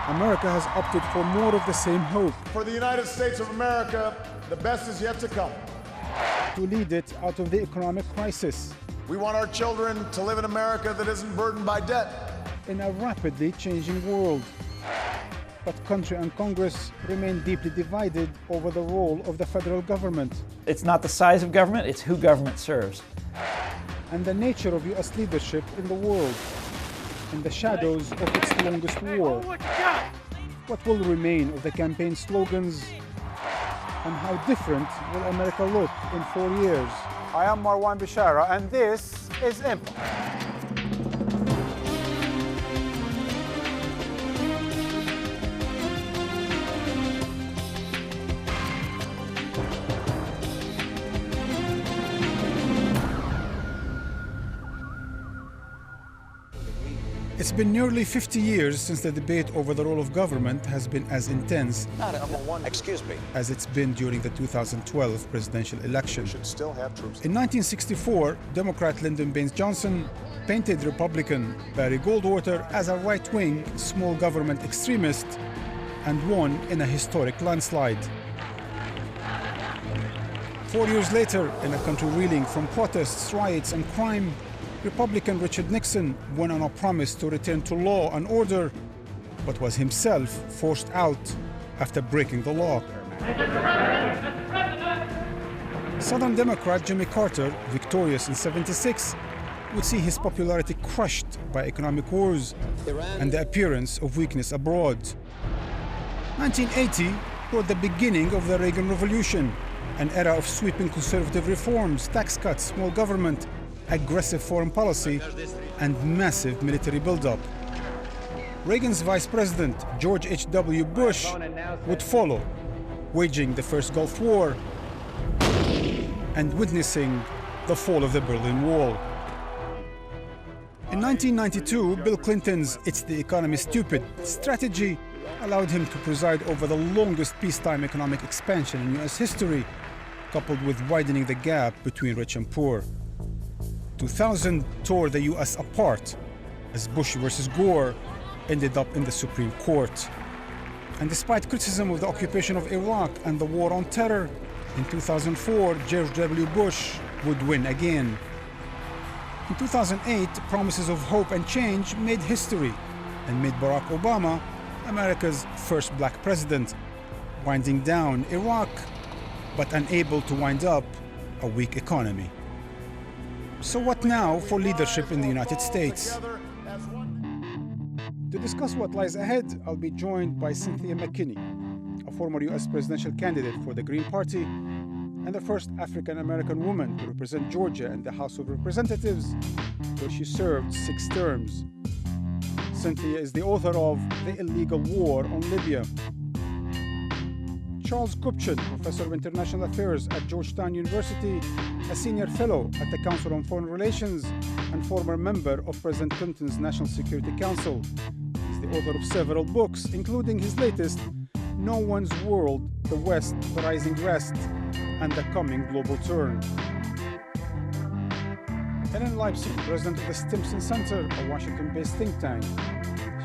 America has opted for more of the same hope. For the United States of America, the best is yet to come. To lead it out of the economic crisis. We want our children to live in America that isn't burdened by debt. In a rapidly changing world. But country and Congress remain deeply divided over the role of the federal government. It's not the size of government, it's who government serves. And the nature of U.S. leadership in the world, in the shadows of its longest war. What will remain of the campaign slogans, and how different will America look in 4 years? I am Marwan Bashara, and this is Empire. It's been nearly 50 years since the debate over the role of government has been as intense as it's been during the 2012 presidential election. In 1964, Democrat Lyndon Baines Johnson painted Republican Barry Goldwater as a right-wing, small government extremist and won in a historic landslide. 4 years later, in a country reeling from protests, riots and crime, Republican Richard Nixon went on a promise to return to law and order, but was himself forced out after breaking the law. Southern Democrat Jimmy Carter, victorious in '76, would see his popularity crushed by economic wars and the appearance of weakness abroad. 1980 brought the beginning of the Reagan Revolution, an era of sweeping conservative reforms, tax cuts, small government, aggressive foreign policy, and massive military buildup. Reagan's vice president, George H.W. Bush, would follow, waging the first Gulf War and witnessing the fall of the Berlin Wall. In 1992, Bill Clinton's "It's the economy, stupid" strategy allowed him to preside over the longest peacetime economic expansion in U.S. history, coupled with widening the gap between rich and poor. 2000 tore the U.S. apart as Bush versus Gore ended up in the Supreme Court. And despite criticism of the occupation of Iraq and the war on terror, in 2004, George W. Bush would win again. In 2008, promises of hope and change made history and made Barack Obama America's first black president, winding down Iraq, but unable to wind up a weak economy. So what now for leadership in the United States? To discuss what lies ahead, I'll be joined by Cynthia McKinney, a former U.S. presidential candidate for the Green Party and the first African-American woman to represent Georgia in the House of Representatives, where she served 6 terms. Cynthia is the author of The Illegal War on Libya. Charles Kupchan, Professor of International Affairs at Georgetown University, a senior fellow at the Council on Foreign Relations, and former member of President Clinton's National Security Council. He's the author of several books, including his latest, No One's World, The West, The Rising Rest, and The Coming Global Turn. Helen Leibson, president of the Stimson Center, a Washington-based think tank.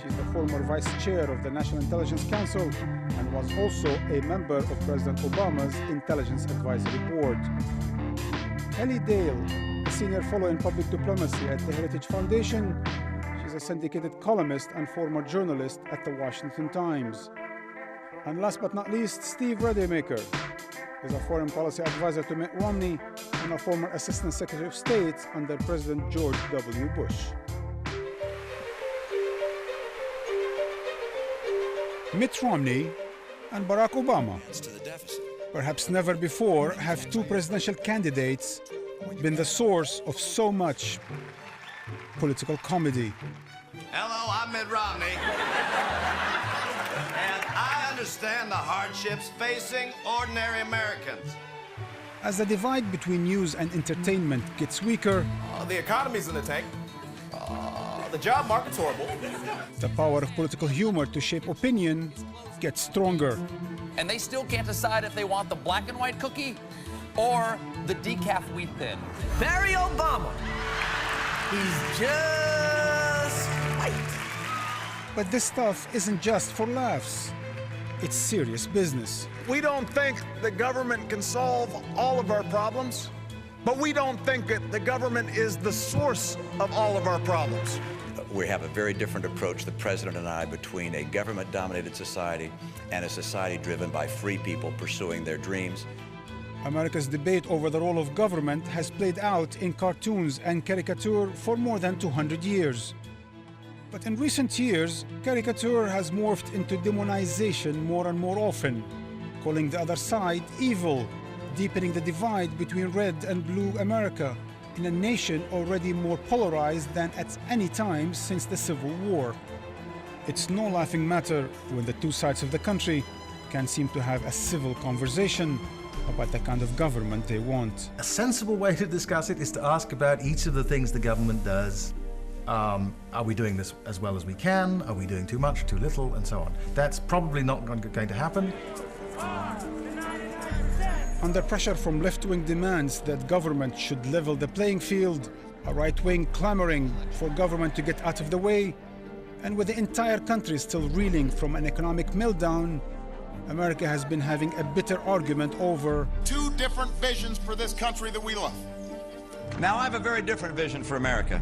She's the former vice chair of the National Intelligence Council and was also a member of President Obama's Intelligence Advisory Board. Ellie Dale, a senior fellow in public diplomacy at the Heritage Foundation. She's a syndicated columnist and former journalist at the Washington Times. And last but not least, Steve Rademacher is a foreign policy advisor to Mitt Romney and a former Assistant Secretary of State under President George W. Bush. Mitt Romney and Barack Obama. Perhaps never before have 2 presidential candidates been the source of so much political comedy. Hello, I'm Mitt Romney. And I understand the hardships facing ordinary Americans. As the divide between news and entertainment gets weaker, the economy's in the tank. The job market's horrible. the power of political humor to shape opinion gets stronger. And they still can't decide if they want the black and white cookie or the decaf wheat thin. Barry Obama. He's just right. But this stuff isn't just for laughs. It's serious business. We don't think the government can solve all of our problems, but we don't think that the government is the source of all of our problems. We have a very different approach, the President and I, between a government-dominated society and a society driven by free people pursuing their dreams. America's debate over the role of government has played out in cartoons and caricature for more than 200 years. But in recent years, caricature has morphed into demonization more and more often, calling the other side evil, deepening the divide between red and blue America in a nation already more polarized than at any time since the Civil War. It's no laughing matter when the two sides of the country can't seem to have a civil conversation about the kind of government they want. A sensible way to discuss it is to ask about each of the things the government does. Are we doing this as well as we can? Are we doing too much, too little, and so on? That's probably not going to happen. Under pressure from left-wing demands that government should level the playing field, a right-wing clamoring for government to get out of the way, and with the entire country still reeling from an economic meltdown, America has been having a bitter argument over Two different visions for this country that we love. Now I have a very different vision for America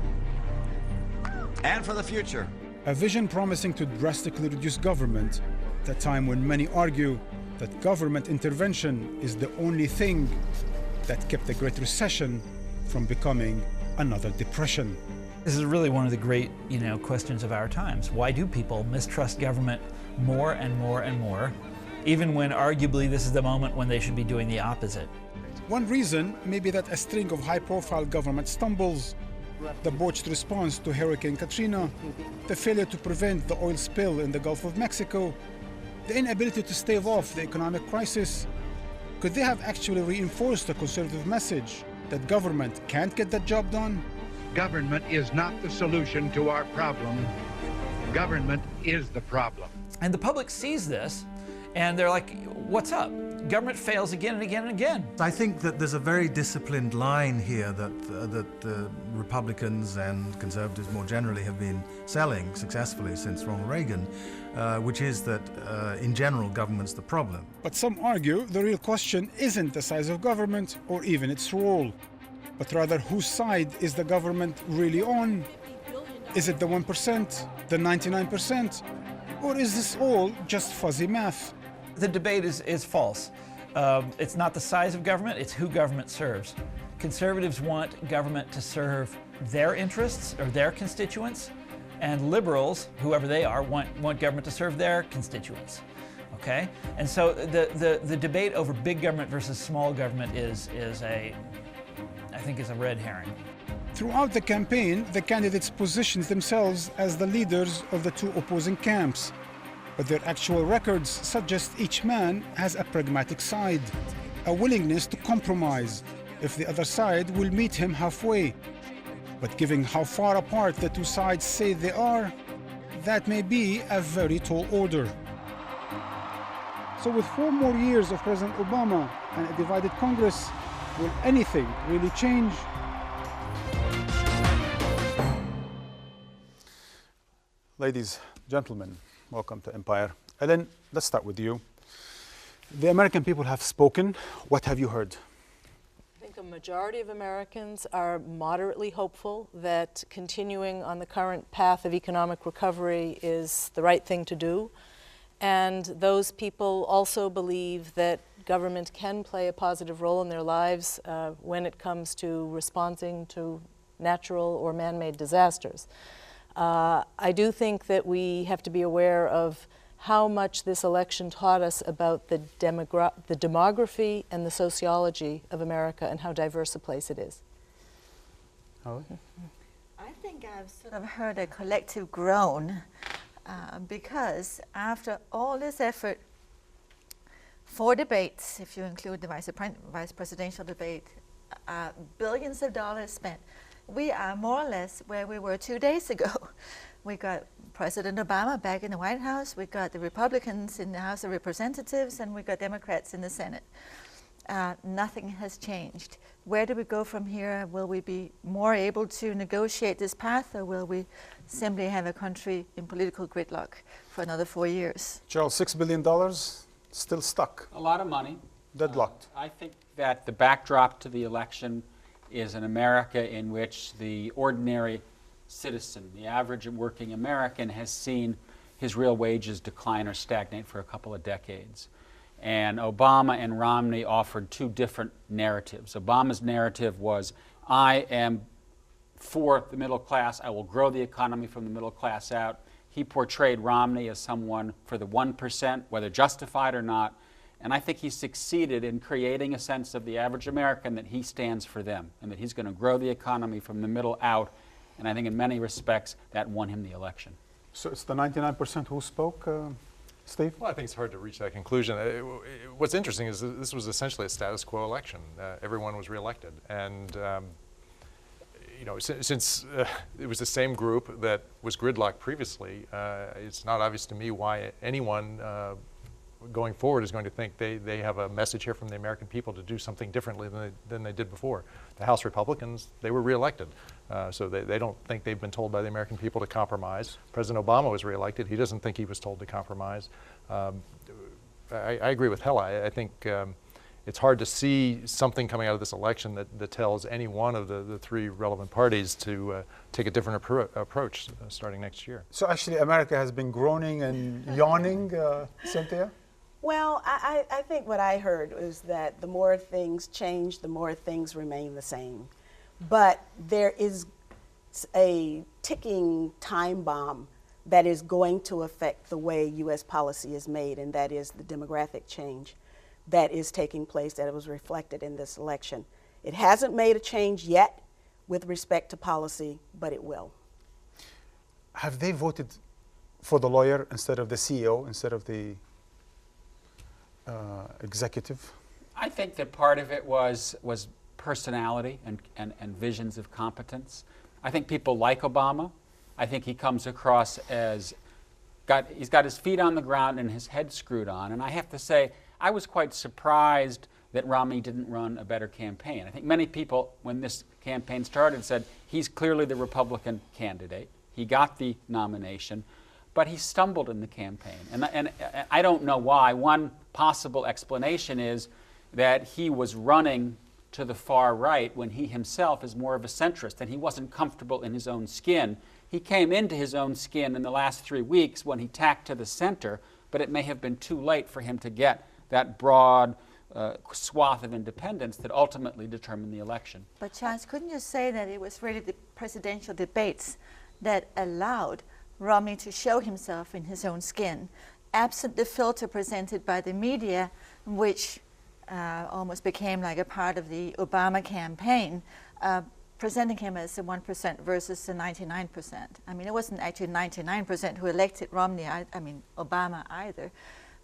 and for the future. a vision promising to drastically reduce government at a time when many argue that government intervention is the only thing that kept the Great Recession from becoming another depression. This is really one of the great, questions of our times. Why do people mistrust government more and more and more, even when arguably this is the moment when they should be doing the opposite? One reason may be that a string of high-profile government stumbles, the botched response to Hurricane Katrina, the failure to prevent the oil spill in the Gulf of Mexico, the inability to stave off the economic crisis. Could they have actually reinforced the conservative message that government can't get that job done? Government is not the solution to our problem. Government is the problem. And the public sees this, and they're like, what's up? Government fails again and again and again. I think that there's a very disciplined line here that the Republicans and conservatives more generally have been selling successfully since Ronald Reagan, which is that, in general, government's the problem. But some argue the real question isn't the size of government or even its role, but rather whose side is the government really on? Is it the 1%, the 99%, or is this all just fuzzy math? The debate is false. It's not the size of government, it's who government serves. Conservatives want government to serve their interests or their constituents, and liberals, whoever they are, want government to serve their constituents. Okay? And so the debate over big government versus small government is a red herring. Throughout the campaign, the candidates positioned themselves as the leaders of the two opposing camps. But their actual records suggest each man has a pragmatic side, a willingness to compromise if the other side will meet him halfway. But given how far apart the two sides say they are, that may be a very tall order. So with 4 more years of President Obama and a divided Congress, will anything really change? Ladies, gentlemen, welcome to Empire. Ellen, let's start with you. The American people have spoken. What have you heard? I think a majority of Americans are moderately hopeful that continuing on the current path of economic recovery is the right thing to do. And those people also believe that government can play a positive role in their lives when it comes to responding to natural or man-made disasters. I do think that we have to be aware of how much this election taught us about the demography and the sociology of America and how diverse a place it is. Holly? I think I've sort of heard a collective groan because after all this effort, 4 debates, if you include the vice presidential debate, billions of dollars spent, we are more or less where we were 2 days ago. We got President Obama back in the White House, we got the Republicans in the House of Representatives, and we got Democrats in the Senate. nothing has changed. Where do we go from here? Will we be more able to negotiate this path, or will we simply have a country in political gridlock for another 4 years? Charles, $6 billion still stuck, A lot of money. deadlocked. I think that the backdrop to the election is an America in which the ordinary citizen, the average working American, has seen his real wages decline or stagnate for a couple of decades. And Obama and Romney offered two different narratives. Obama's narrative was, I am for the middle class, I will grow the economy from the middle class out. He portrayed Romney as someone for the 1%, whether justified or not. And I think he succeeded in creating a sense of the average American that he stands for them and that he's going to grow the economy from the middle out. And I think in many respects that won him the election. So it's the 99% who spoke, Steve? Well, I think it's hard to reach that conclusion. What's interesting is that this was essentially a status quo election. Everyone was reelected. And you know, since it was the same group that was gridlocked previously, it's not obvious to me why anyone going forward is going to think they have a message here from the American people to do something differently than they did before. The House Republicans, they were reelected. So they don't think they've been told by the American people to compromise. President Obama was reelected. He doesn't think he was told to compromise. I agree with Hella. I think it's hard to see something coming out of this election that tells any one of the three relevant parties to take a different approach starting next year. So actually America has been groaning and yawning, Cynthia? Well, I think what I heard was that the more things change, the more things remain the same. But there is a ticking time bomb that is going to affect the way U.S. policy is made, and that is the demographic change that is taking place, that was reflected in this election. It hasn't made a change yet with respect to policy, but it will. Have they voted for the lawyer instead of the CEO, instead of the executive? I think that part of it was personality and visions of competence. I think people like Obama. I think he comes across as he's got his feet on the ground and his head screwed on. And I have to say, I was quite surprised that Romney didn't run a better campaign. I think many people, when this campaign started, said he's clearly the Republican candidate. He got the nomination, but he stumbled in the campaign. And I don't know why. One possible explanation is that he was running to the far right when he himself is more of a centrist and he wasn't comfortable in his own skin. He came into his own skin in the last 3 weeks when he tacked to the center, but it may have been too late for him to get that broad swath of independence that ultimately determined the election. But Charles, couldn't you say that it was really the presidential debates that allowed Romney to show himself in his own skin, absent the filter presented by the media, which almost became like a part of the Obama campaign, presenting him as the 1% versus the 99%. I mean, it wasn't actually 99% who elected Romney, Obama either.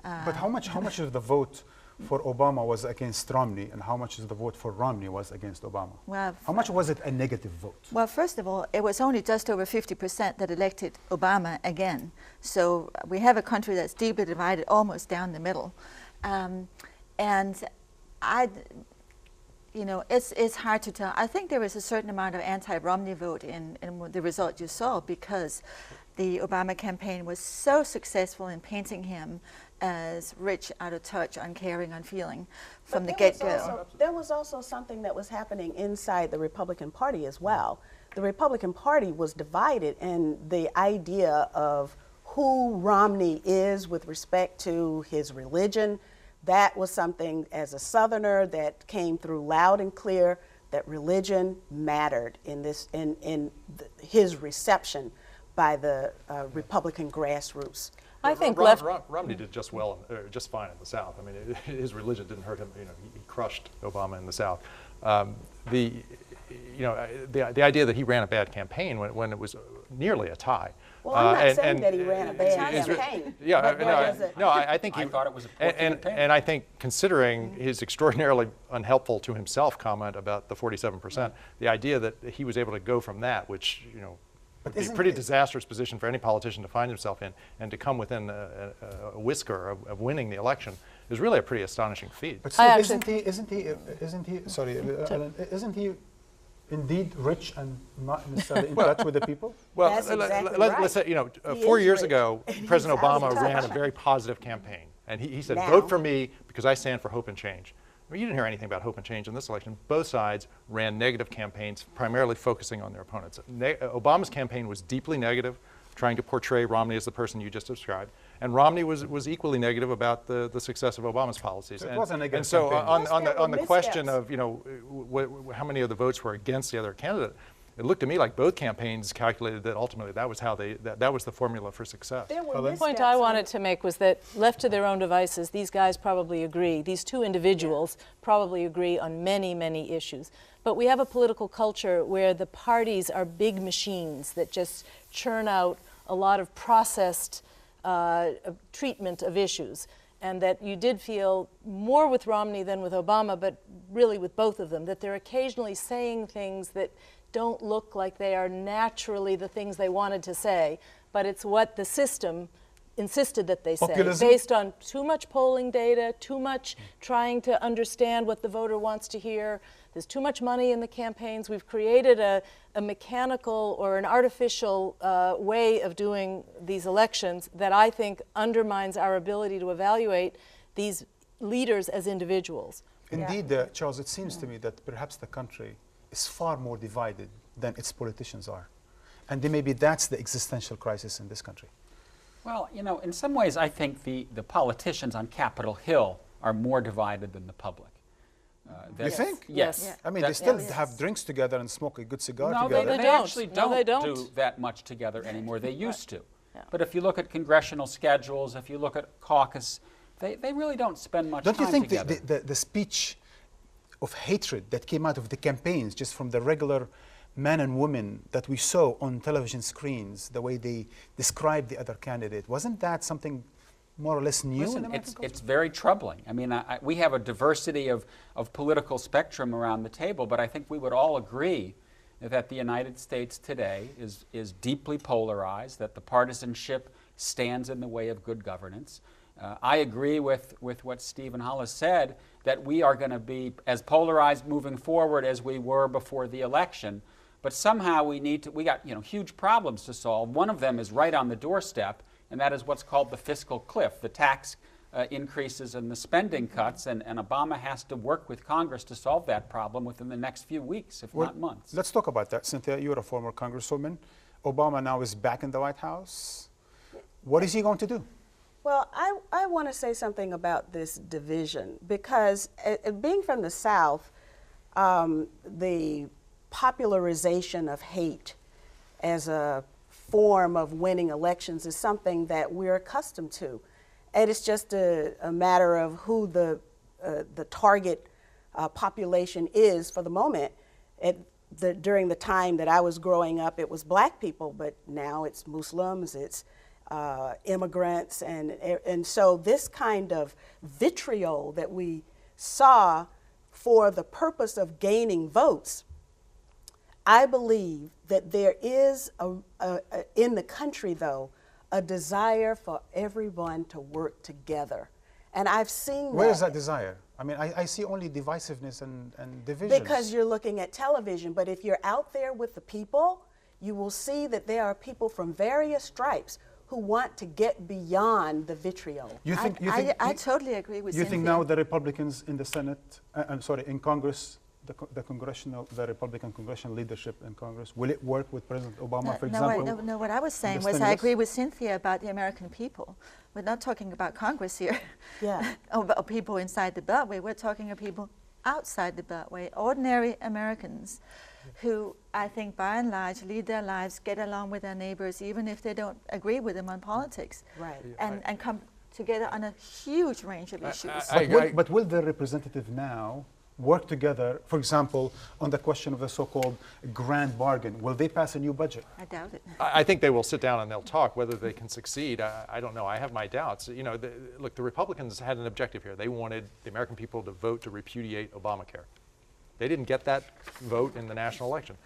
But how much of the vote for Obama was against Romney, and how much of the vote for Romney was against Obama? Well, how much was it a negative vote? Well, first of all, it was only just over 50% that elected Obama again. So we have a country that's deeply divided almost down the middle. And it's hard to tell. I think there was a certain amount of anti-Romney vote in the result you saw, because the Obama campaign was so successful in painting him as rich, out of touch, uncaring, unfeeling from the get-go. There was also something that was happening inside the Republican Party as well. The Republican Party was divided, and the idea of who Romney is with respect to his religion, that was something as a Southerner that came through loud and clear, that religion mattered in his reception by the Republican grassroots. I think Romney did just fine in the South. I mean, his religion didn't hurt him. You know, he crushed Obama in the South. The idea that he ran a bad campaign when it was nearly a tie. Well, I'm not saying that he ran a bad campaign. I think I thought it was a poor campaign. And I think, considering his extraordinarily unhelpful to himself comment about the 47%, the idea that he was able to go from that, which would be a pretty disastrous position for any politician to find himself in, and to come within a whisker of winning the election, is really a pretty astonishing feat. But still, isn't he, sorry, Alan, isn't he indeed rich and not necessarily in touch with the people? Well, That's exactly let's say, 4 years ago, President Obama out of ran a touch. very positive campaign. And he said, Now. vote for me because I stand for hope and change. I mean, you didn't hear anything about hope and change in this election. Both sides ran negative campaigns, primarily focusing on their opponents. Obama's campaign was deeply negative, trying to portray Romney as the person you just described. And Romney was equally negative about the success of Obama's policies. So it was a negative and so campaign. on the question of, how many of the votes were against the other candidate, it looked to me like both campaigns calculated that ultimately that was how that was the formula for success. The point I wanted to make was that left to their own devices, these guys probably agree, these two individuals probably agree on many, many issues. But we have a political culture where the parties are big machines that just churn out a lot of processed treatment of issues. And that you did feel more with Romney than with Obama, but really with both of them, that they're occasionally saying things that don't look like they are naturally the things they wanted to say, but it's what the system insisted that they say, based on too much polling data, too much trying to understand what the voter wants to hear. There's too much money in the campaigns. We've created a mechanical or an artificial way of doing these elections that I think undermines our ability to evaluate these leaders as individuals. Indeed, Charles, it seems to me that perhaps the country is far more divided than its politicians are. And maybe that's the existential crisis in this country. Well, in some ways, I think the politicians on Capitol Hill are more divided than the public. You think? Yes. Yeah. I mean, they still have drinks together and smoke a good cigar No, together. they actually don't do that much together anymore. They used to. Yeah. But if you look at congressional schedules, if you look at caucus, they really don't spend much Don't time you think together. the speech of hatred that came out of the campaigns, just from the regular men and women that we saw on television screens, the way they described the other candidate, wasn't that something more or less new? Listen, it's very troubling. I mean, we have a diversity of political spectrum around the table, but I think we would all agree that the United States today is deeply polarized, that the partisanship stands in the way of good governance. I agree with what Stephen Hollis said, that we are going to be as polarized moving forward as we were before the election. But somehow we got huge problems to solve. One of them is right on the doorstep, and that is what's called the fiscal cliff, the tax increases and the spending cuts. And Obama has to work with Congress to solve that problem within the next few weeks, if not months. Let's talk about that. Cynthia, you're a former congresswoman. Obama now is back in the White House. What is he going to do? Well, I want to say something about this division because being from the South, the popularization of hate as a form of winning elections is something that we're accustomed to. And it's just a matter of who the target population is for the moment. During the time that I was growing up, it was black people, but now it's Muslims, it's immigrants, and so this kind of vitriol that we saw for the purpose of gaining votes, I believe that there is in the country, though, a desire for everyone to work together. And I've seen Where is that desire? I mean, I see only divisiveness and divisions. Because you're looking at television, but if you're out there with the people, you will see that there are people from various stripes who want to get beyond the vitriol. I totally agree with you. You think Cynthia. now the Republicans in the Senate, in Congress, the Republican congressional leadership in Congress, will it work with President Obama, for example? No, what I was saying was I agree with Cynthia about the American people. We're not talking about Congress here, or people inside the Beltway. We're talking about people outside the Beltway, ordinary Americans who I think by and large lead their lives, get along with their neighbors, even if they don't agree with them on politics, and come together on a huge range of issues. But will the representative now work together, for example, on the question of the so-called grand bargain? Will they pass a new budget? I doubt it. I think they will sit down and they'll talk. Whether they can succeed, I don't know. I have my doubts. Look, the Republicans had an objective here. They wanted the American people to vote to repudiate Obamacare. They didn't get that vote in the national election,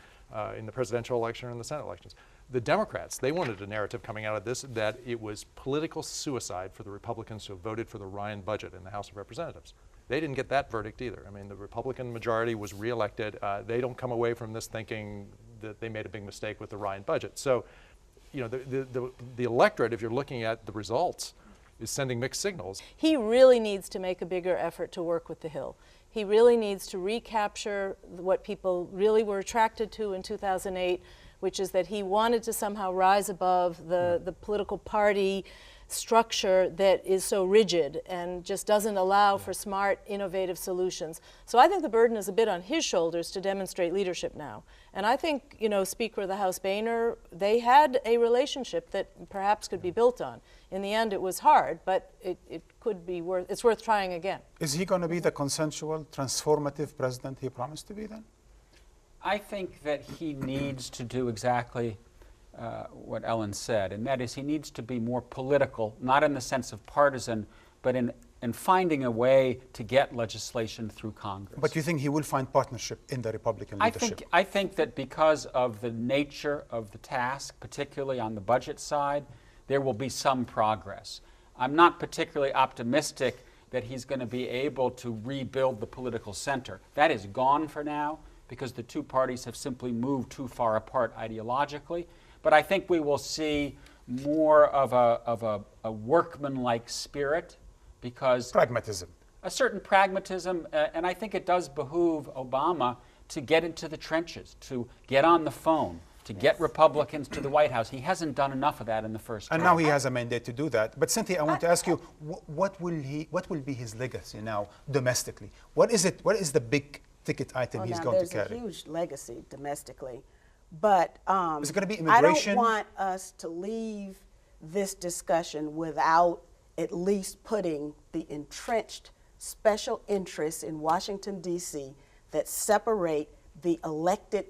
in the presidential election or in the Senate elections. the Democrats, they wanted a narrative coming out of this that it was political suicide for the Republicans who voted for the Ryan budget in the House of Representatives. They didn't get that verdict either. I mean, the Republican majority was reelected. They don't come away from this thinking that they made a big mistake with the Ryan budget. So, you know, the electorate, if you're looking at the results, is sending mixed signals. He really needs to make a bigger effort to work with the Hill. He really needs to recapture what people really were attracted to in 2008, which is that he wanted to somehow rise above the political party structure that is so rigid and just doesn't allow for smart, innovative solutions. So I think the burden is a bit on his shoulders to demonstrate leadership now. And I think, you know, Speaker of the House Boehner, they had a relationship that perhaps could be built on. In the end, it was hard, but it could be it's worth trying again. Is he going to be the consensual, transformative president he promised to be then? I think that he needs to do exactly what Ellen said, and that is he needs to be more political, not in the sense of partisan, but in finding a way to get legislation through Congress. But you think he will find partnership in the Republican leadership? I think that because of the nature of the task, particularly on the budget side, there will be some progress. I'm not particularly optimistic that he's going to be able to rebuild the political center. That is gone for now because the two parties have simply moved too far apart ideologically. But I think we will see more of a workman-like spirit because pragmatism. A certain pragmatism, and I think it does behoove Obama to get into the trenches, to get on the phone, to get Republicans to the White House. He hasn't done enough of that in the first term. And now he has a mandate to do that. But Cynthia, I want to ask you, what will be his legacy now domestically? What is the big ticket item he's going to carry? There's a huge legacy domestically. But is it going to be immigration? I don't want us to leave this discussion without at least putting the entrenched special interests in Washington, D.C. that separate the elected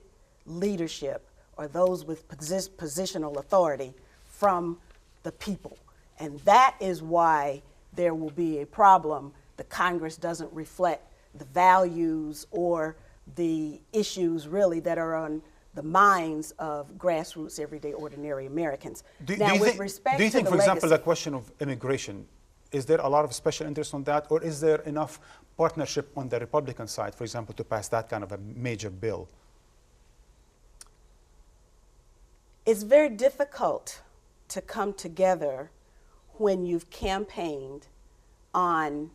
leadership or those with positional authority from the people. And that is why there will be a problem. The Congress doesn't reflect the values or the issues really that are on the minds of grassroots, everyday, ordinary Americans. Do you think, for example, the question of immigration, is there a lot of special interest on that, or is there enough partnership on the Republican side, for example, to pass that kind of a major bill? It's very difficult to come together when you've campaigned on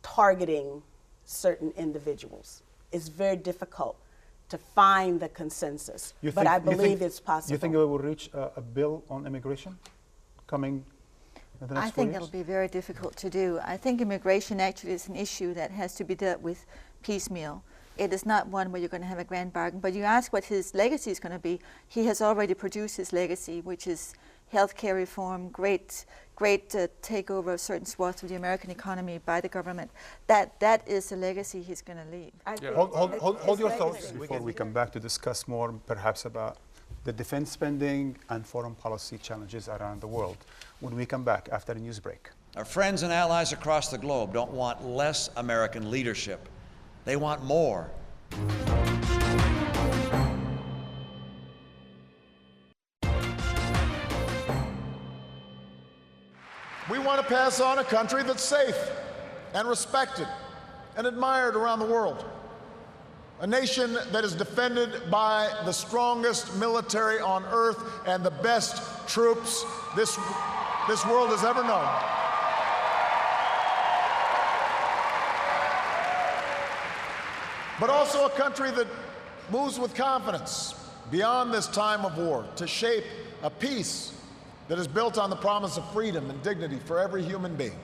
targeting certain individuals. It's very difficult to find the consensus, but I believe it's possible. You think we will reach a bill on immigration coming in the next 4 years? I think it'll be very difficult to do. I think immigration actually is an issue that has to be dealt with piecemeal. It is not one where you're going to have a grand bargain, but you ask what his legacy is going to be. He has already produced his legacy, which is healthcare reform, great takeover of certain swaths of the American economy by the government. That is the legacy he's going to leave. Hold your thoughts before we come back to discuss more, perhaps about the defense spending and foreign policy challenges around the world when we come back after a news break. Our friends and allies across the globe don't want less American leadership. They want more. We want to pass on a country that's safe and respected and admired around the world. A nation that is defended by the strongest military on earth and the best troops this world has ever known. But also a country that moves with confidence beyond this time of war to shape a peace that is built on the promise of freedom and dignity for every human being.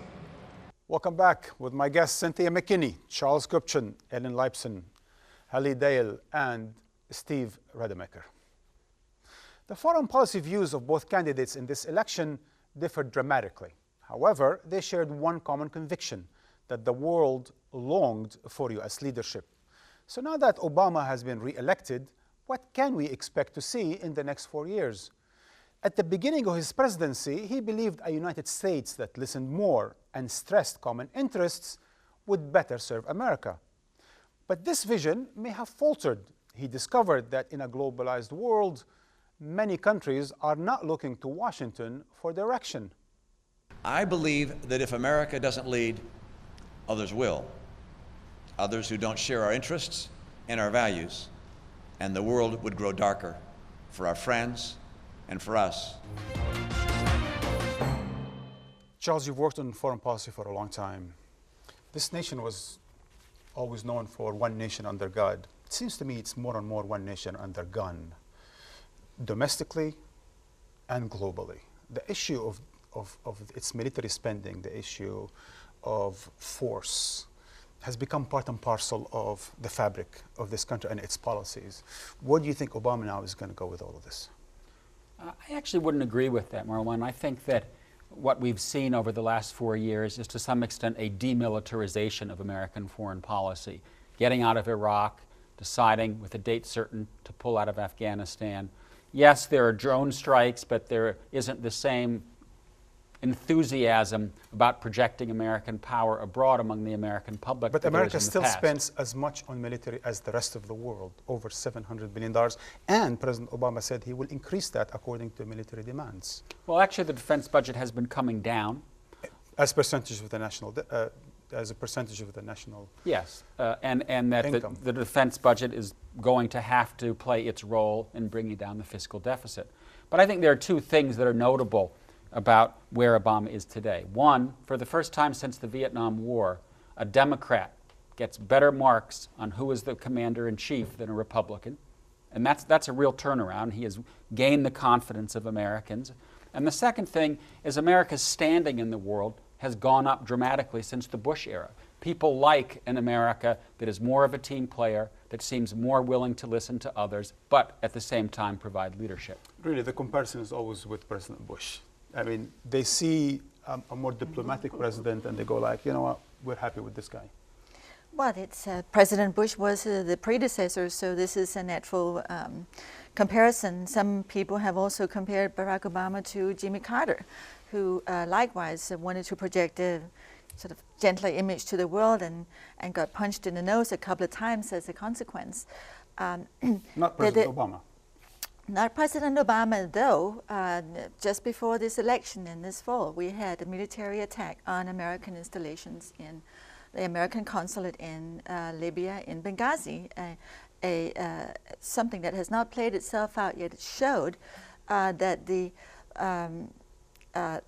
Welcome back with my guests Cynthia McKinney, Charles Gupchin, Ellen Leibson, Hallie Dale, and Steve Rademacher. The foreign policy views of both candidates in this election differed dramatically. However, they shared one common conviction, that the world longed for U.S. leadership. So now that Obama has been re-elected, what can we expect to see in the next 4 years? At the beginning of his presidency, he believed a United States that listened more and stressed common interests would better serve America. But this vision may have faltered. He discovered that in a globalized world, many countries are not looking to Washington for direction. I believe that if America doesn't lead, others will. Others who don't share our interests and our values, and the world would grow darker for our friends and for us. Charles, you've worked on foreign policy for a long time. This nation was always known for one nation under God. It seems to me it's more and more one nation under gun, domestically and globally. The issue of its military spending, the issue of force, has become part and parcel of the fabric of this country and its policies. Where do you think Obama now is going to go with all of this? I actually wouldn't agree with that, Marwan. I think that what we've seen over the last 4 years is to some extent a demilitarization of American foreign policy, getting out of Iraq, deciding with a date certain to pull out of Afghanistan. Yes, there are drone strikes, but there isn't the same enthusiasm about projecting American power abroad among the American public. But America still spends as much on military as the rest of the world, over $700 billion, and President Obama said he will increase that according to military demands. Well, actually, the defense budget has been coming down. As percentage of the national, as a percentage of the national Yes, and that the defense budget is going to have to play its role in bringing down the fiscal deficit. But I think there are two things that are notable about where Obama is today. One, for the first time since the Vietnam War, a Democrat gets better marks on who is the commander-in-chief than a Republican. And that's a real turnaround. He has gained the confidence of Americans. And the second thing is America's standing in the world has gone up dramatically since the Bush era. People like an America that is more of a team player, that seems more willing to listen to others, but at the same time provide leadership. Really, the comparison is always with President Bush. I mean, they see a more diplomatic president and they go like, you know what, we're happy with this guy. Well, it's President Bush was the predecessor, so this is a natural comparison. Some people have also compared Barack Obama to Jimmy Carter, who likewise wanted to project a sort of gentler image to the world and got punched in the nose a couple of times as a consequence. Not President Obama. Not President Obama, though. Just before this election in this fall, we had a military attack on American installations in the American consulate in Libya, in Benghazi, something that has not played itself out yet. It showed that the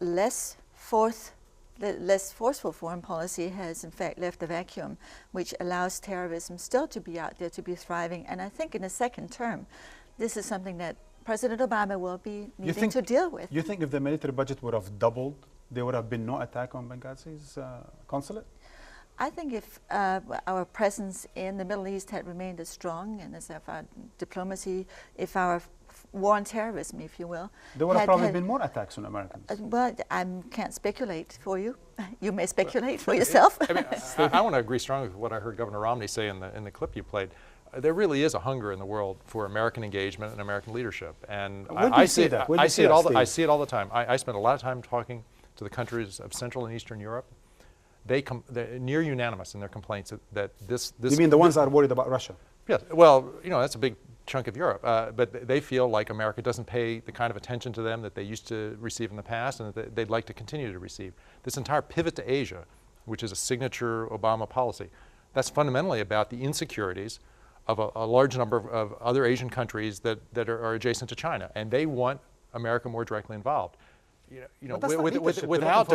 less forceful foreign policy has in fact left a vacuum, which allows terrorism still to be out there, to be thriving. And I think in a second term, this is something that President Obama will be needing to deal with. You think if the military budget would have doubled, there would have been no attack on Benghazi's consulate? I think if our presence in the Middle East had remained as strong and as if our diplomacy, if our war on terrorism, if you will. There would have probably been more attacks on Americans. Well, I can't speculate for you. You may speculate for yourself. I mean, I want to agree strongly with what I heard Governor Romney say in the clip you played. There really is a hunger in the world for American engagement and American leadership, and I see it all the time. I spend a lot of time talking to the countries of Central and Eastern Europe. They're near unanimous in their complaints that this. You mean the ones that are worried about Russia? Yes. Well, you know, that's a big chunk of Europe, but they feel like America doesn't pay the kind of attention to them that they used to receive in the past, and that they'd like to continue to receive. This entire pivot to Asia, which is a signature Obama policy, that's fundamentally about the insecurities of a large number of other Asian countries that are adjacent to China, and they want America more directly involved. Without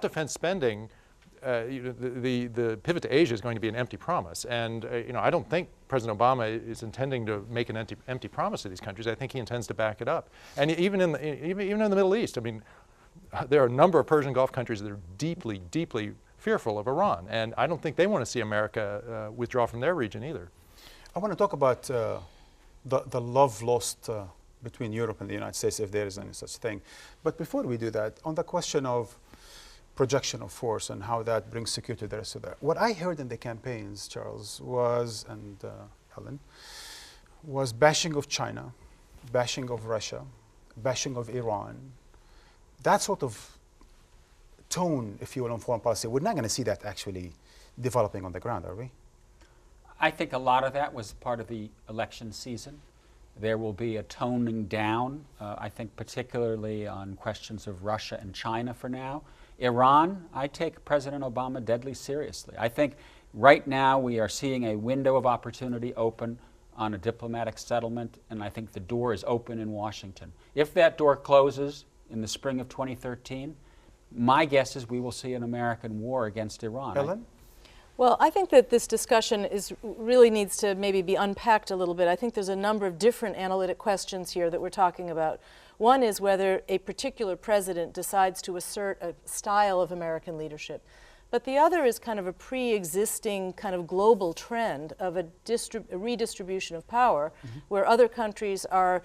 defense spending, the pivot to Asia is going to be an empty promise, and I don't think President Obama is intending to make an empty promise to these countries. I think he intends to back it up, and even in the Middle East. I mean, there are a number of Persian Gulf countries that are deeply, deeply fearful of Iran, and I don't think they want to see America withdraw from their region either. I want to talk about the love lost between Europe and the United States, if there is any such thing. But before we do that, on the question of projection of force and how that brings security to the rest of that, what I heard in the campaigns, Charles, and Helen, was bashing of China, bashing of Russia, bashing of Iran. That sort of tone, if you will, on foreign policy, we're not going to see that actually developing on the ground, are we? I think a lot of that was part of the election season. There will be a toning down, I think particularly on questions of Russia and China for now. Iran, I take President Obama deadly seriously. I think right now we are seeing a window of opportunity open on a diplomatic settlement, and I think the door is open in Washington. If that door closes in the spring of 2013, my guess is we will see an American war against Iran. Ellen? Well, I think that this discussion really needs to maybe be unpacked a little bit. I think there's a number of different analytic questions here that we're talking about. One is whether a particular president decides to assert a style of American leadership. But the other is kind of a pre-existing kind of global trend of a redistribution of power, where other countries are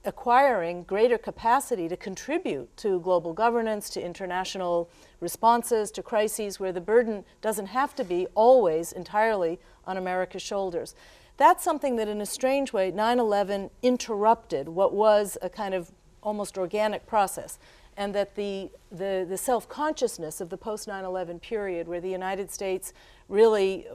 acquiring greater capacity to contribute to global governance, to international responses, to crises, where the burden doesn't have to be always entirely on America's shoulders. That's something that in a strange way, 9/11 interrupted what was a kind of almost organic process. And that the self-consciousness of the post-9/11 period, where the United States really,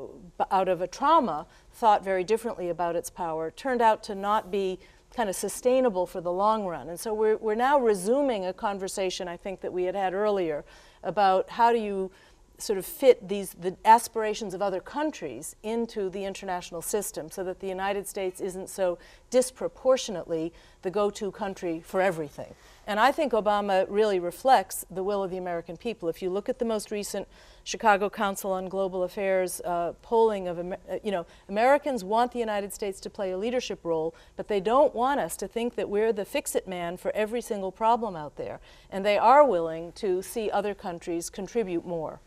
out of a trauma, thought very differently about its power, turned out to not be kind of sustainable for the long run. And so we're now resuming a conversation, I think, that we had earlier about how do you sort of fit the aspirations of other countries into the international system so that the United States isn't so disproportionately the go-to country for everything. And I think Obama really reflects the will of the American people. If you look at the most recent Chicago Council on Global Affairs polling of, Americans want the United States to play a leadership role, but they don't want us to think that we're the fix-it man for every single problem out there. And they are willing to see other countries contribute more.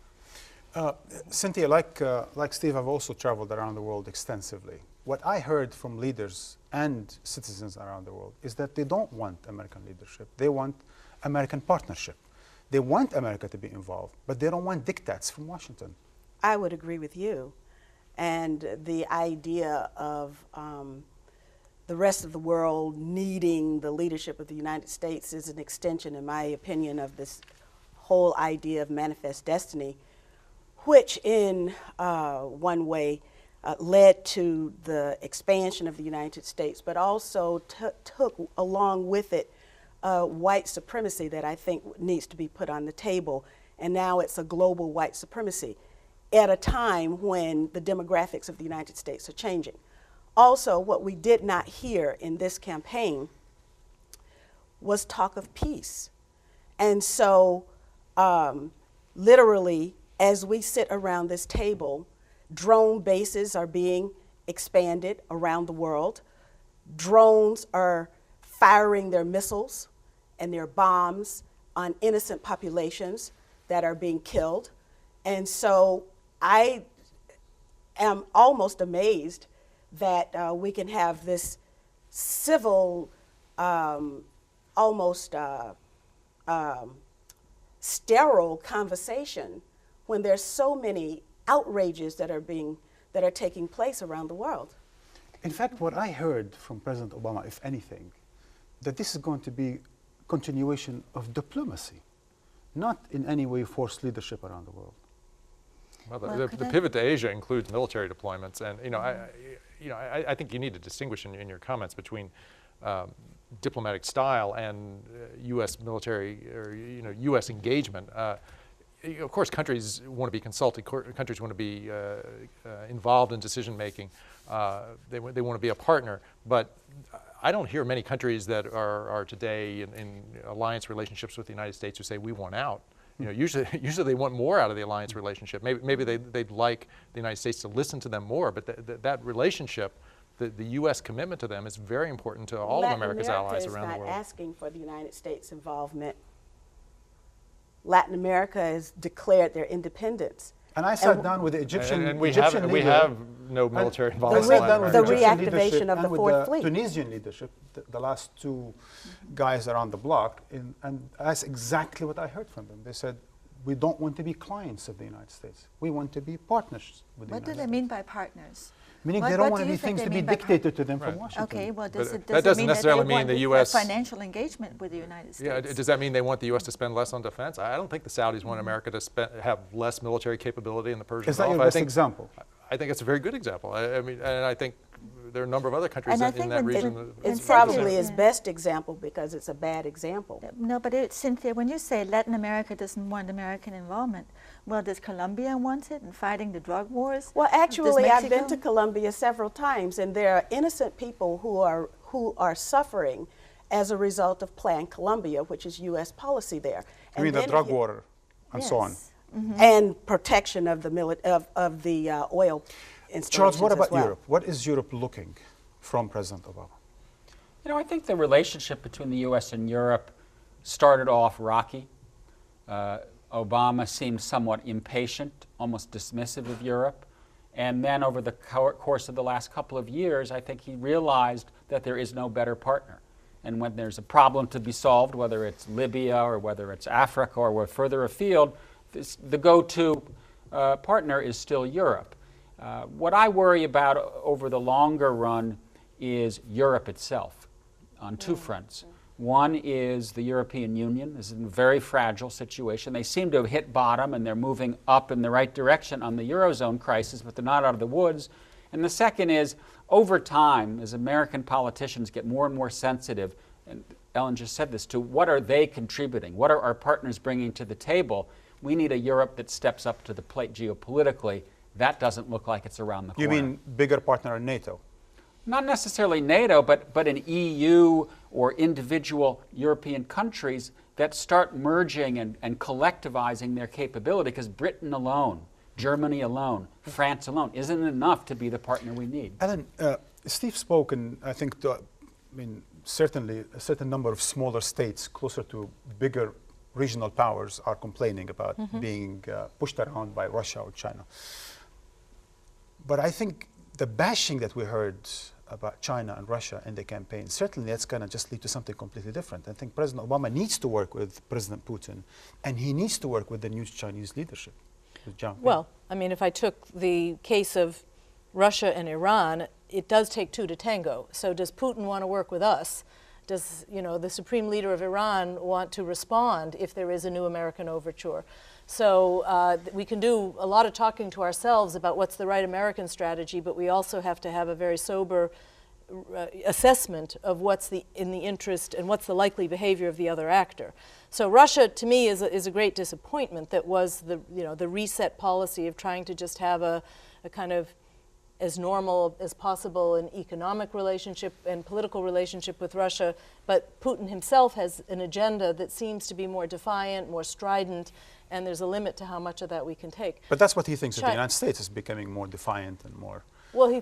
Cynthia, like Steve, I've also traveled around the world extensively. What I heard from leaders and citizens around the world is that they don't want American leadership. They want American partnership. They want America to be involved, but they don't want diktats from Washington. I would agree with you. And the idea of the rest of the world needing the leadership of the United States is an extension, in my opinion, of this whole idea of manifest destiny, which in one way led to the expansion of the United States, but also took along with it white supremacy that I think needs to be put on the table. And now it's a global white supremacy at a time when the demographics of the United States are changing. Also, what we did not hear in this campaign was talk of peace. And so literally, as we sit around this table, drone bases are being expanded around the world. Drones are firing their missiles and their bombs on innocent populations that are being killed. And so I am almost amazed that we can have this civil, almost sterile conversation when there's so many outrages that are taking place around the world. In fact, what I heard from President Obama, if anything, that this is going to be continuation of diplomacy, not in any way forced leadership around the world. Well, the pivot to Asia includes military deployments, and I think you need to distinguish in your comments between diplomatic style and U.S. military or U.S. engagement. Of course, countries want to be consulted. Countries want to be involved in decision making. They want to be a partner. But I don't hear many countries that are today in alliance relationships with the United States who say we want out. Usually they want more out of the alliance relationship. Maybe they'd like the United States to listen to them more. But that relationship, the U.S. commitment to them, is very important to all of America's allies around the world. Latin America is not asking for the United States involvement. Latin America has declared their independence. And I sat down with the Egyptian and we Egyptian we have no military involvement. The reactivation of the Fourth Fleet. Tunisian leadership, the last two guys around the block, and that's exactly what I heard from them. They said, we don't want to be clients of the United States. We want to be partners with the United States. What do they mean by partners? Meaning they don't want these things to be dictated to them from Washington. Okay, well, does it doesn't mean necessarily that they mean want the U.S. financial engagement with the United States? Yeah, does that mean they want the U.S. to spend less on defense? I don't think the Saudis want America to have less military capability in the Persian Gulf. Is that your best example? I think it's a very good example. I mean, and I think there are a number of other countries in that region. It's probably his best example because it's a bad example. No, but Cynthia, when you say Latin America doesn't want American involvement, well, does Colombia want it in fighting the drug wars? Well, actually, I've been to Colombia several times, and there are innocent people who are suffering as a result of Plan Colombia, which is U.S. policy there. You mean the drug war and so on? Mm-hmm. And protection of the oil installations. Charles, what about as well. Europe? What is Europe looking from President Obama? You know, I think the relationship between the U.S. and Europe started off rocky. Obama seemed somewhat impatient, almost dismissive of Europe. And then over the course of the last couple of years, I think he realized that there is no better partner. And when there's a problem to be solved, whether it's Libya or whether it's Africa or we're further afield, the go-to partner is still Europe. What I worry about over the longer run is Europe itself on two fronts. One is the European Union is in a very fragile situation. They seem to have hit bottom and they're moving up in the right direction on the Eurozone crisis, but they're not out of the woods. And the second is, over time, as American politicians get more and more sensitive, and Ellen just said this, to what are they contributing? What are our partners bringing to the table? We need a Europe that steps up to the plate geopolitically. That doesn't look like it's around the corner. You mean bigger partner in NATO? Not necessarily NATO, but an EU or individual European countries that start merging and collectivizing their capability, because Britain alone, Germany alone, France alone isn't enough to be the partner we need. Ellen, Steve spoke, and I think, certainly a certain number of smaller states closer to bigger regional powers are complaining about being pushed around by Russia or China. But I think the bashing that we heard about China and Russia in the campaign, certainly that's going to just lead to something completely different. I think President Obama needs to work with President Putin, and he needs to work with the new Chinese leadership. Well, I mean, if I took the case of Russia and Iran, it does take two to tango. So does Putin want to work with us? Does, the supreme leader of Iran want to respond if there is a new American overture? So we can do a lot of talking to ourselves about what's the right American strategy, but we also have to have a very sober assessment of what's in the interest and what's the likely behavior of the other actor. So Russia, to me, is a great disappointment. That was the reset policy of trying to just have a kind of as normal as possible an economic relationship and political relationship with Russia. But Putin himself has an agenda that seems to be more defiant, more strident, and there's a limit to how much of that we can take. But that's what he thinks of the United States is becoming more defiant and more... Well,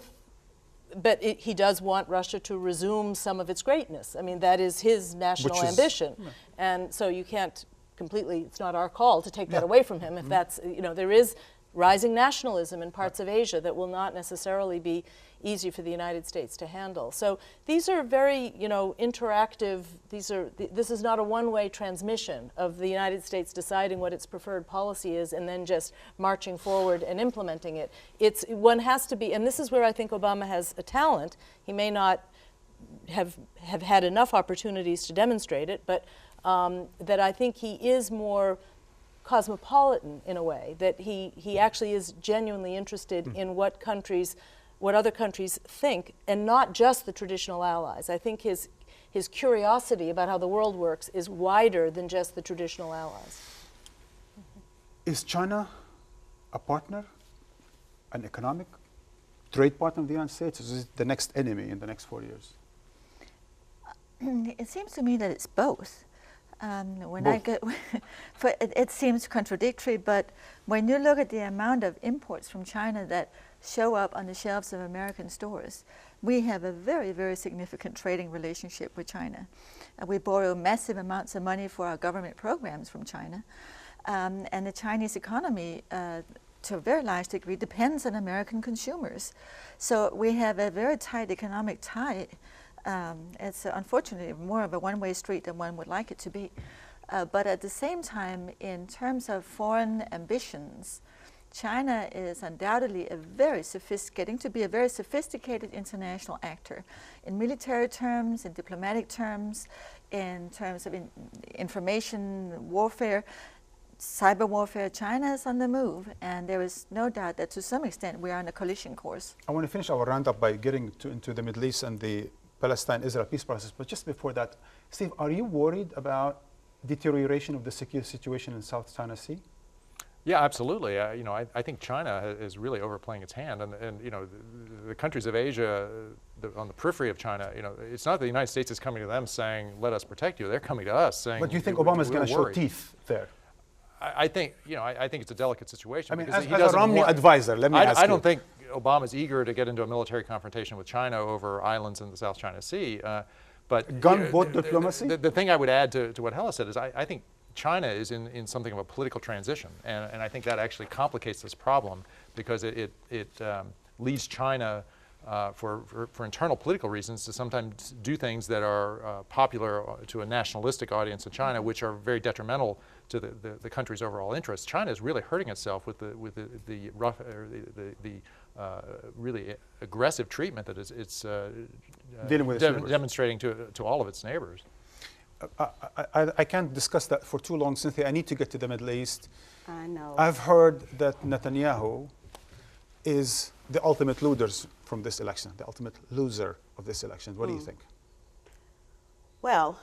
he does want Russia to resume some of its greatness. I mean, that is his national ambition. And so you can't completely, it's not our call to take that away from him. If that's, there is rising nationalism in parts of Asia that will not necessarily be easy for the United States to handle. So these are very, interactive, this is not a one-way transmission of the United States deciding what its preferred policy is and then just marching forward and implementing it. One has to be, and this is where I think Obama has a talent. He may not have had enough opportunities to demonstrate it, but that I think he is more cosmopolitan in a way, that he actually is genuinely interested in what other countries think, and not just the traditional allies. I think his curiosity about how the world works is wider than just the traditional allies. Is China a partner, an economic trade partner of the United States, or is it the next enemy in the next 4 years? It seems to me that it's both. It seems contradictory, but when you look at the amount of imports from China that show up on the shelves of American stores, we have a very, very significant trading relationship with China. We borrow massive amounts of money for our government programs from China, and the Chinese economy to a very large degree depends on American consumers. So we have a very tight economic tie. It's unfortunately more of a one-way street than one would like it to be. But at the same time, in terms of foreign ambitions, China is undoubtedly getting to be a very sophisticated international actor in military terms, in diplomatic terms, in terms of information warfare. cyber warfare, China is on the move, and there is no doubt that to some extent we are on a collision course. I want to finish our roundup by getting into the Middle East and the Palestine-Israel peace process. But just before that, Steve, are you worried about deterioration of the security situation in South China Sea? Yeah, absolutely. I think China is really overplaying its hand, and the countries of Asia on the periphery of China, it's not the United States is coming to them saying, "Let us protect you." They're coming to us saying. But do you think Obama is going to show teeth there? I think it's a delicate situation. I mean, because as a Romney advisor, let me ask you. I don't think Obama's eager to get into a military confrontation with China over islands in the South China Sea. But gunboat diplomacy. The thing I would add to what Hella said is I think China is in something of a political transition, and I think that actually complicates this problem because it leads China for internal political reasons to sometimes do things that are popular to a nationalistic audience in China, which are very detrimental to the country's overall interests. China is really hurting itself with the rough, the really aggressive treatment that it's dealing with demonstrating to all of its neighbors. I can't discuss that for too long, Cynthia. I need to get to the Middle East. I know. I've heard that Netanyahu is the ultimate loser from this election, the ultimate loser of this election. What do you think? Well,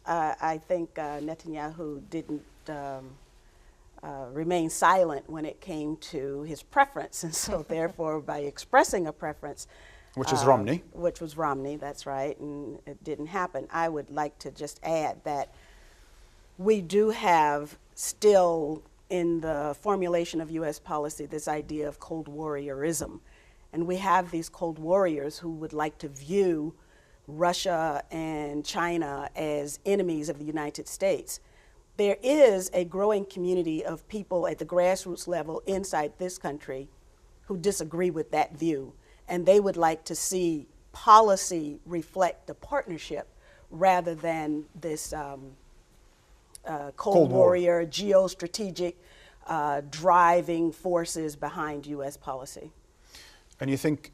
I think Netanyahu didn't remain silent when it came to his preference, and so therefore by expressing a preference, which is Romney. Which was Romney, that's right, and it didn't happen. I would like to just add that we do have still in the formulation of U.S. policy this idea of Cold Warriorism. And we have these Cold Warriors who would like to view Russia and China as enemies of the United States. There is a growing community of people at the grassroots level inside this country who disagree with that view. And they would like to see policy reflect the partnership rather than this Cold Warrior, geostrategic driving forces behind U.S. policy. And you think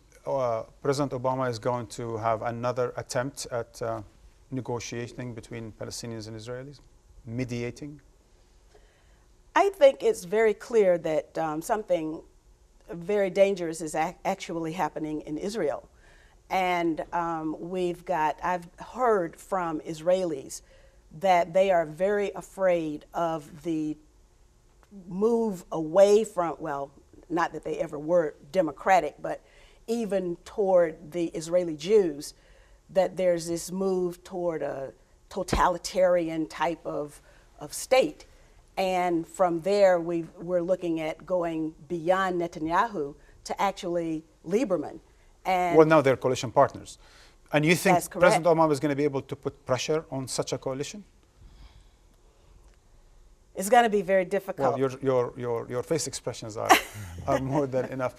President Obama is going to have another attempt at negotiating between Palestinians and Israelis, mediating? I think it's very clear that something very dangerous is actually happening in Israel. And I've heard from Israelis that they are very afraid of the move away from, well, not that they ever were democratic, but even toward the Israeli Jews, that there's this move toward a totalitarian type of state. And from there, we're looking at going beyond Netanyahu to actually Lieberman. And well, now they're coalition partners. And you think President Obama is going to be able to put pressure on such a coalition? It's going to be very difficult. Well, your face expressions are more than enough.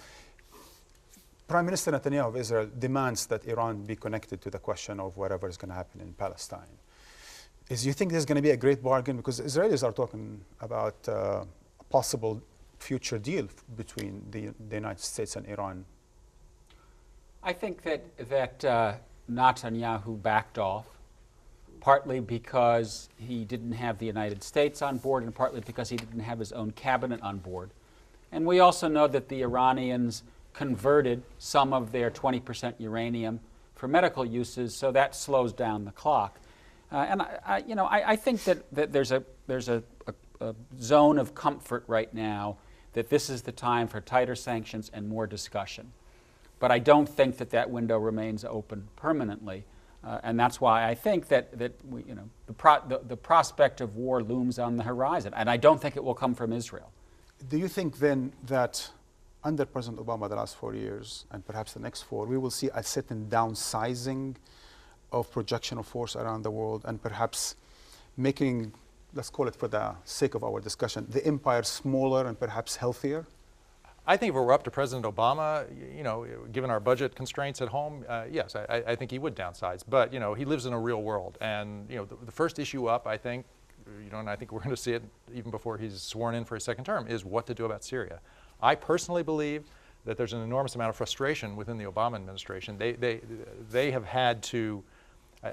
Prime Minister Netanyahu of Israel demands that Iran be connected to the question of whatever is going to happen in Palestine. Do you think there's going to be a great bargain? Because Israelis are talking about a possible future deal between the United States and Iran. I think that Netanyahu backed off, partly because he didn't have the United States on board and partly because he didn't have his own cabinet on board. And we also know that the Iranians converted some of their 20% uranium for medical uses, so that slows down the clock. And I think that there's a zone of comfort right now that this is the time for tighter sanctions and more discussion. But I don't think that window remains open permanently, and that's why I think that the prospect of war looms on the horizon, and I don't think it will come from Israel. Do you think then that under President Obama the last 4 years, and perhaps the next 4, we will see a certain downsizing of projection of force around the world, and perhaps making, let's call it for the sake of our discussion, the empire smaller and perhaps healthier? I think if it were up to President Obama, given our budget constraints at home, yes, I think he would downsize. But, he lives in a real world. And, the first issue up, I think, and I think we're going to see it even before he's sworn in for his second term, is what to do about Syria. I personally believe that there's an enormous amount of frustration within the Obama administration. They have had to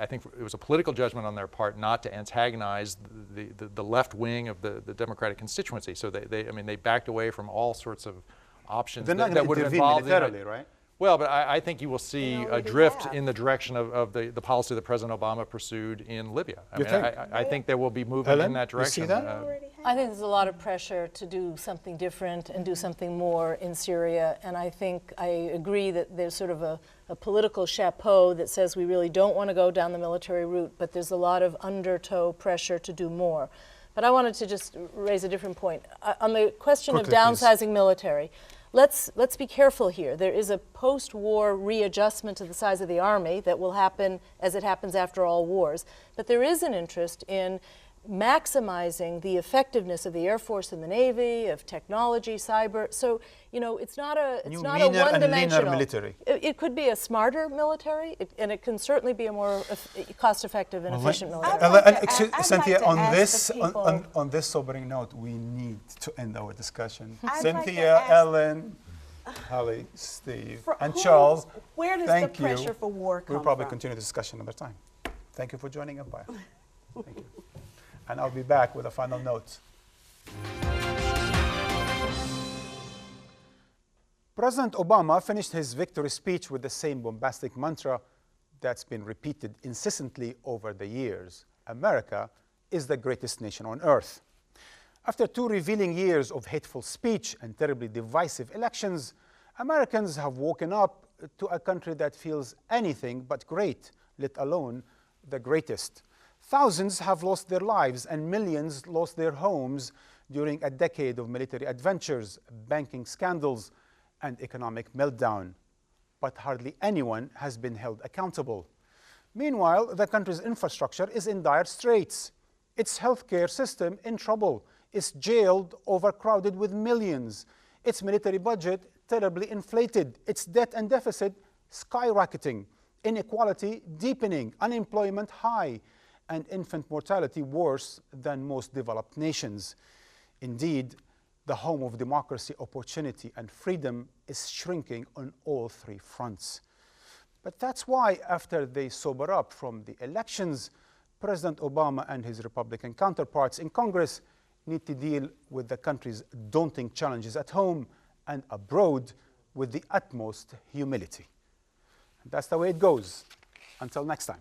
I think it was a political judgment on their part not to antagonize the left wing of the Democratic constituency. So they backed away from all sorts of options that would have involved militarily, right? Well, but I think you will see a drift in the direction of the policy that President Obama pursued in Libya. I think there will be movement in that direction. You see that? I think there's a lot of pressure to do something different and do something more in Syria, and I think I agree that there's sort of a political chapeau that says we really don't want to go down the military route, but there's a lot of undertow pressure to do more. But I wanted to just raise a different point. On the question of downsizing military, let's be careful here. There is a post-war readjustment to the size of the army that will happen as it happens after all wars. But there is an interest in maximizing the effectiveness of the Air Force and the Navy, of technology, cyber. So, it's not a one-dimensional military. It could be a smarter military, and it can certainly be a more cost-effective and efficient military. Cynthia, on this sobering note, we need to end our discussion. Cynthia, Ellen, Holly, Steve, and Charles, where does thank the pressure for war come We'll probably from? continue the discussion another time. Thank you for joining Empire. Thank you. And I'll be back with a final note. President Obama finished his victory speech with the same bombastic mantra that's been repeated incessantly over the years. America is the greatest nation on earth. After 2 revealing years of hateful speech and terribly divisive elections, Americans have woken up to a country that feels anything but great, let alone the greatest. Thousands have lost their lives and millions lost their homes during a decade of military adventures, banking scandals, and economic meltdown. But hardly anyone has been held accountable. Meanwhile, the country's infrastructure is in dire straits. Its healthcare system in trouble, its jailed, overcrowded with millions, its military budget terribly inflated, its debt and deficit skyrocketing, inequality deepening, unemployment high, and infant mortality worse than most developed nations. Indeed, the home of democracy, opportunity, and freedom is shrinking on all 3 fronts. But that's why, after they sober up from the elections, President Obama and his Republican counterparts in Congress need to deal with the country's daunting challenges at home and abroad with the utmost humility. And that's the way it goes. Until next time.